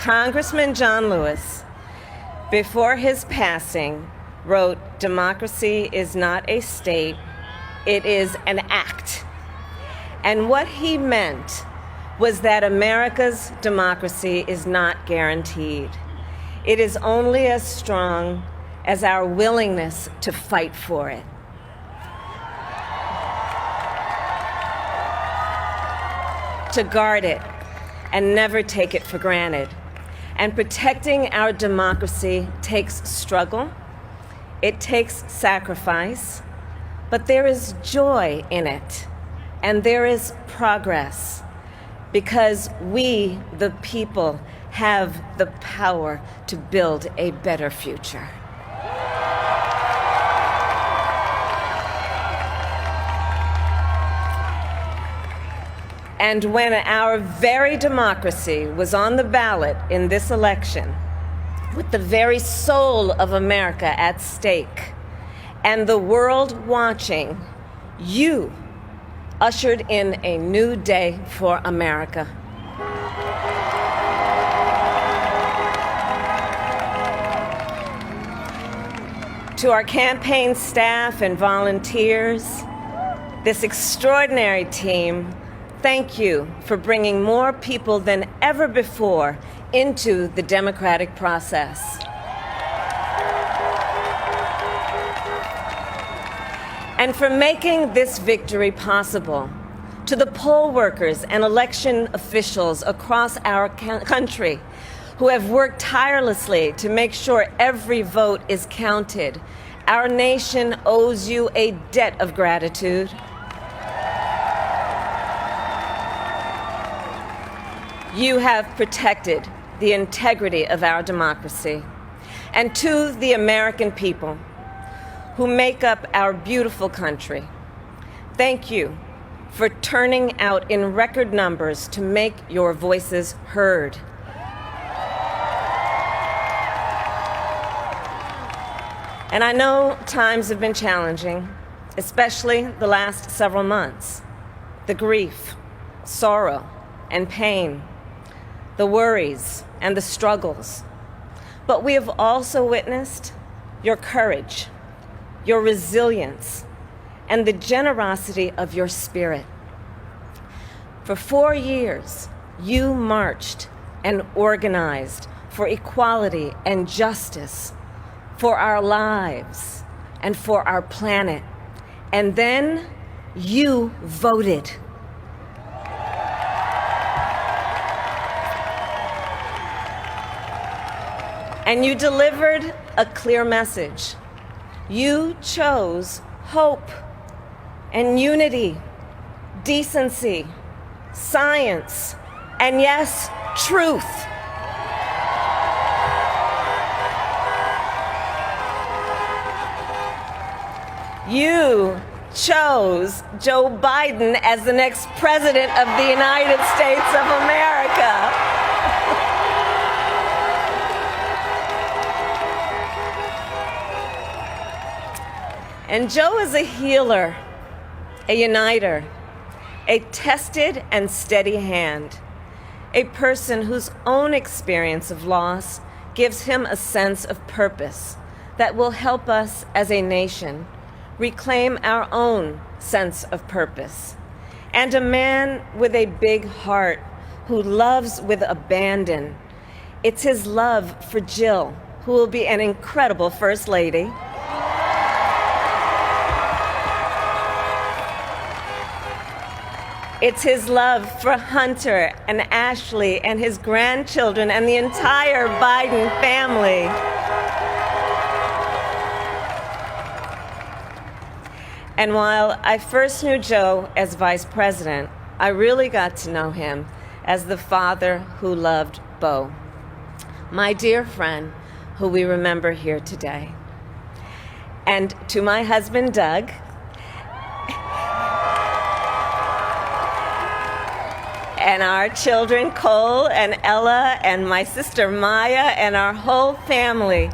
Congressman John Lewis, before his passing, wrote, "Democracy is not a state, it is an act." And what he meant was that America's democracy is not guaranteed. It is only as strong as our willingness to fight for it. To guard it and never take it for granted. And protecting our democracy takes struggle, it takes sacrifice, but there is joy in it, and there is progress, because we, the people, have the power to build a better future. And when our very democracy was on the ballot in this election, with the very soul of America at stake, and the world watching, you ushered in a new day for America. To our campaign staff and volunteers, this extraordinary team, thank you for bringing more people than ever before into the democratic process. And for making this victory possible. To the poll workers and election officials across our country who have worked tirelessly to make sure every vote is counted, our nation owes you a debt of gratitude. You have protected the integrity of our democracy. And to the American people who make up our beautiful country, thank you for turning out in record numbers to make your voices heard. And I know times have been challenging, especially the last several months. The grief, sorrow, and pain, the worries and the struggles. But we have also witnessed your courage, your resilience, and the generosity of your spirit. For 4 years, you marched and organized for equality and justice, for our lives and for our planet. And then you voted. And you delivered a clear message. You chose hope and unity, decency, science, and yes, truth. You chose Joe Biden as the next president of the United States of America. And Joe is a healer, a uniter, a tested and steady hand, a person whose own experience of loss gives him a sense of purpose that will help us as a nation reclaim our own sense of purpose. And a man with a big heart who loves with abandon. It's his love for Jill, who will be an incredible First Lady. It's his love for Hunter and Ashley and his grandchildren and the entire Biden family. And while I first knew Joe as vice president, I really got to know him as the father who loved Bo, my dear friend who we remember here today. And to my husband, Doug, and our children, Cole and Ella, and my sister Maya, and our whole family,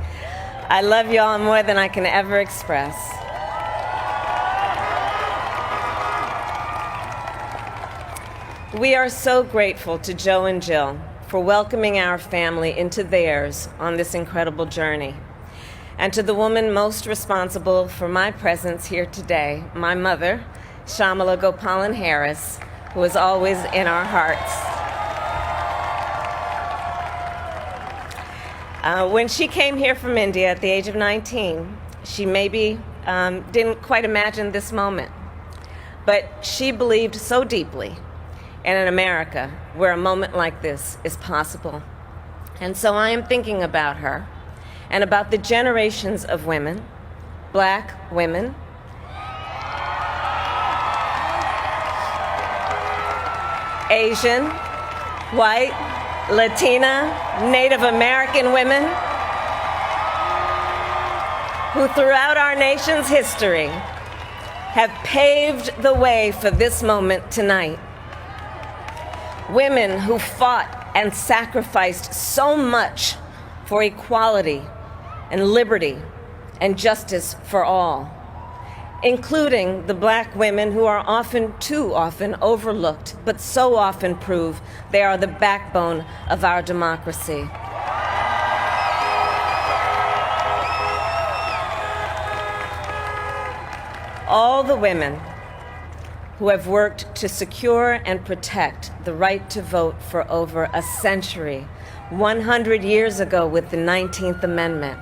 I love y'all more than I can ever express. We are so grateful to Joe and Jill for welcoming our family into theirs on this incredible journey. And to the woman most responsible for my presence here today, my mother, Shamala Gopalan Harris, who is always in our hearts. When she came here from India at the age of 19, she maybe didn't quite imagine this moment, but she believed so deeply in an America where a moment like this is possible. And so I am thinking about her and about the generations of women, Black women, Asian, white, Latina, Native American women, who throughout our nation's history have paved the way for this moment tonight. Women who fought and sacrificed so much for equality and liberty and justice for all, including the Black women who are often, too often, overlooked, but so often prove they are the backbone of our democracy. All the women who have worked to secure and protect the right to vote for over a century, 100 years ago with the 19th Amendment,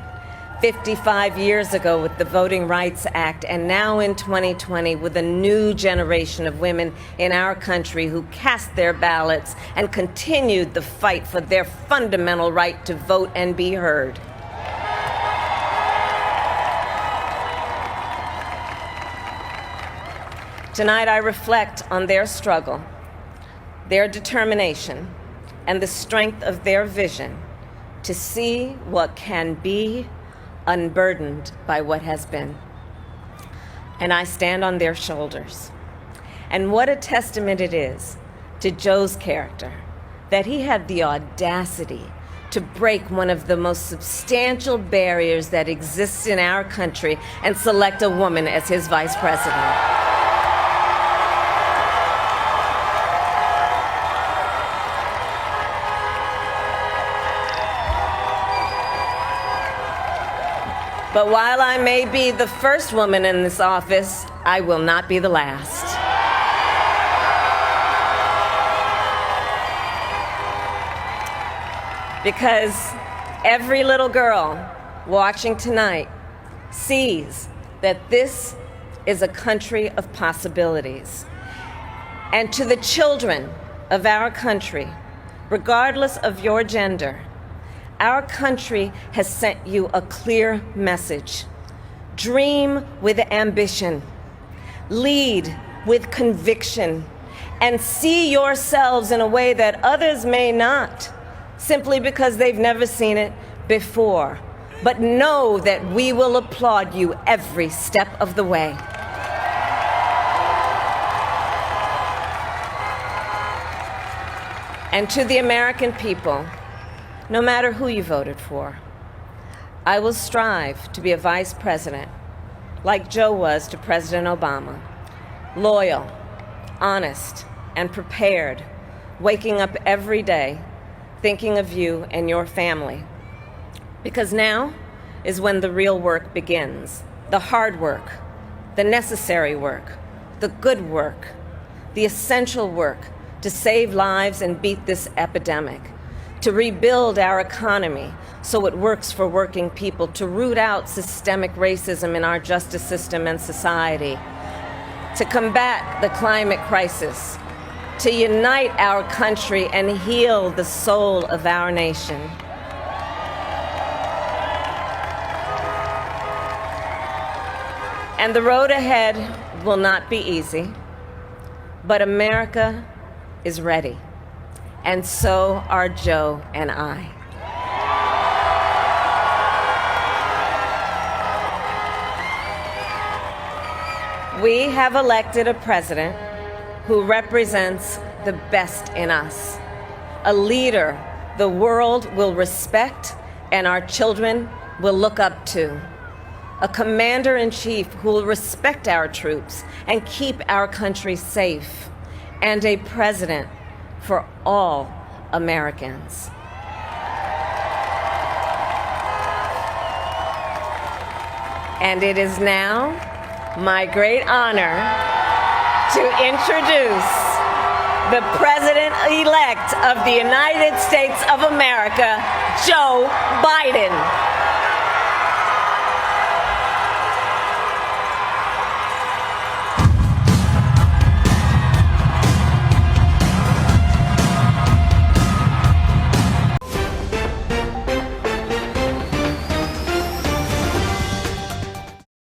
55 years ago with the Voting Rights Act, and now in 2020 with a new generation of women in our country who cast their ballots and continued the fight for their fundamental right to vote and be heard. Tonight I reflect on their struggle, their determination, and the strength of their vision to see what can be unburdened by what has been. And I stand on their shoulders. And what a testament it is to Joe's character that he had the audacity to break one of the most substantial barriers that exists in our country and select a woman as his vice president. But while I may be the first woman in this office, I will not be the last. Because every little girl watching tonight sees that this is a country of possibilities. And to the children of our country, regardless of your gender, our country has sent you a clear message. Dream with ambition, lead with conviction, and see yourselves in a way that others may not, simply because they've never seen it before. But know that we will applaud you every step of the way. And to the American people, no matter who you voted for, I will strive to be a vice president, like Joe was to President Obama, loyal, honest, and prepared, waking up every day thinking of you and your family. Because now is when the real work begins, the hard work, the necessary work, the good work, the essential work to save lives and beat this epidemic, to rebuild our economy so it works for working people, to root out systemic racism in our justice system and society, to combat the climate crisis, to unite our country and heal the soul of our nation. And the road ahead will not be easy, but America is ready. And so are Joe and I. We have elected a president who represents the best in us, a leader the world will respect and our children will look up to, a commander-in-chief who will respect our troops and keep our country safe, and a president for all Americans. And it is now my great honor to introduce the President-elect of the United States of America, Joe Biden.